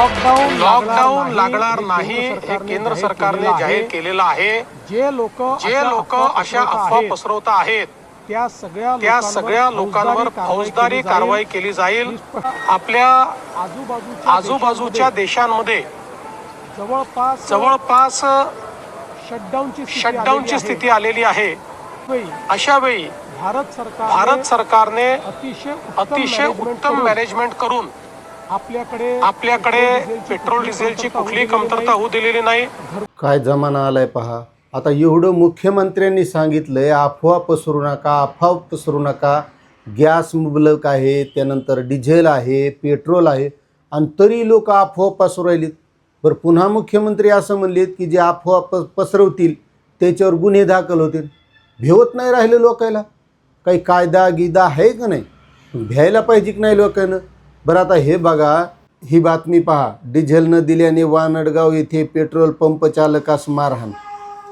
Lockdown लागणार नाही हे केंद्र सरकारने जाहीर केलेलं आहे। जे लोक अशा अफवा पसरवत आहेत त्या सगळ्या लोकांवर फौजदारी कारवाई केली जाईल। आपल्या आजूबाजूच्या देशांमध्ये जवळपास शटडाऊनची स्थिती आलेली आहे। अशा वेळी भारत सरकारने अतिशय उत्तम मॅनेजमेंट करून आपल्याकडे पेट्रोल डिझेलची कुठलीही कमतरता होऊ दिलेली नाही। काय जमाना आलाय पहा। आता एवढं मुख्यमंत्र्यांनी सांगितलंय, अफवा पसरू नका, गॅस मुबलक आहे, त्यानंतर डिझेल आहे, पेट्रोल आहे, आणि तरी लोक अफवा पसरू राहिलीत। बरं, पुन्हा मुख्यमंत्री असं म्हणलेत की जे अफवा पसरवतील त्याच्यावर गुन्हे दाखल होतील। भेवत नाही राहिले लोकायला, काही कायदा गिदा आहे का नाही? भ्यायला पाहिजे की नाही लोकांना? बरं, आता हे बघा, ही बातमी पहा। डिझेल न दिल्याने वानडगाव येथे पेट्रोल पंप चालकास मारहाण।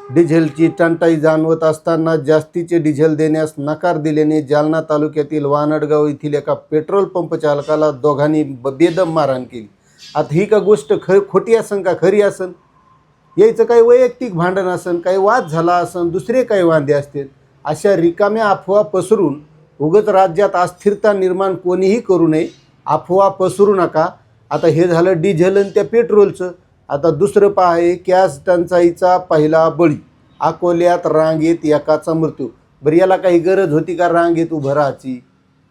डिझेलची टंचाई जाणवत असताना जास्तीचे डिझेल देण्यास नकार दिल्याने जालना तालुक्यातील वानडगाव येथील एका पेट्रोल पंप चालकाला दोघांनी बेदम मारहाण केली। आता ही का गोष्ट खोटी असन का खरी असन? यायचं काही वैयक्तिक भांडण असन, काही वाद झाला असन, दुसरे काही वांदे असतील। अशा रिकाम्या अफवा पसरून उगाच राज्यात अस्थिरता निर्माण कोणीही करू नये। अफवा पसरू नका। आता हे झालं डिझेल आणि त्या पेट्रोलचं। आता दुसरं पहा, गॅस टंचाईचा पहिला बळी। अकोल्यात रांगेत एकाचा मृत्यू। बरं, याला काही गरज होती का रांगेत उभं राहायची?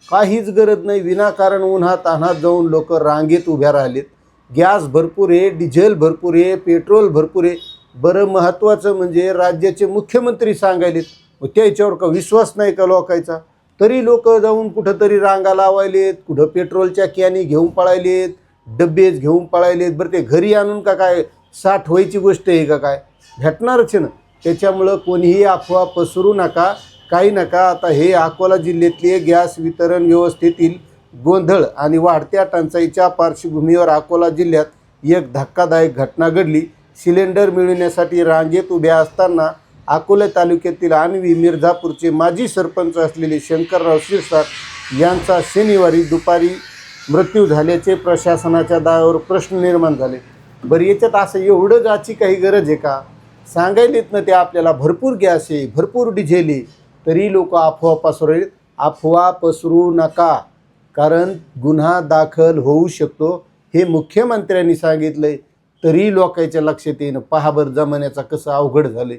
काहीच गरज नाही। विनाकारण उन्हात अनात जाऊन लोक रांगेत उभ्या राहिलेत। गॅस भरपूर आहे, डिझेल भरपूर आहे, पेट्रोल भरपूर आहे। बरं, महत्त्वाचं म्हणजे राज्याचे मुख्यमंत्री सांगायलेत, त्याच्यावर का विश्वास नाही का लोकांचा? तरी लोक जाऊन कुठंतरी रांगा लावायलेत, कुठं पेट्रोलच्या कॅनी घेऊन पळायलेत, डब्बेच घेऊन पळायलेत। बरं, ते घरी आणून का काय साठ व्हायची गोष्ट आहे का काय? भेटणारच ना। त्याच्यामुळं कोणीही अफवा पसरू नका, काही नका। आता हे अकोला जिल्ह्यातले गॅस वितरण व्यवस्थेतील गोंधळ आणि वाढत्या टंचाईच्या पार्श्वभूमीवर अकोला जिल्ह्यात एक धक्कादायक घटना घडली। सिलेंडर मिळविण्यासाठी रांगेत उभ्या असताना अकोला तालुक्यातील आणवी मिर्झापूरचे माजी सरपंच असलेले शंकरराव शिरसाट यांचा शनिवारी दुपारी मृत्यू झाल्याचे प्रशासनाच्या दाव्यावर प्रश्न निर्माण झाले। बरं, याच्यात असं एवढं जायची काही गरज आहे का? सांगायलेत ना ते आपल्याला, भरपूर गॅस आहे, भरपूर डिझेल आहे, तरी लोक अफवा पसरवतील। अफवा पसरू नका, कारण गुन्हा दाखल होऊ शकतो हे मुख्यमंत्र्यांनी सांगितलंय, तरी लोकांच्या लक्षात येईन। पहा बरं, जमान्याचा कसं अवघड झालंय।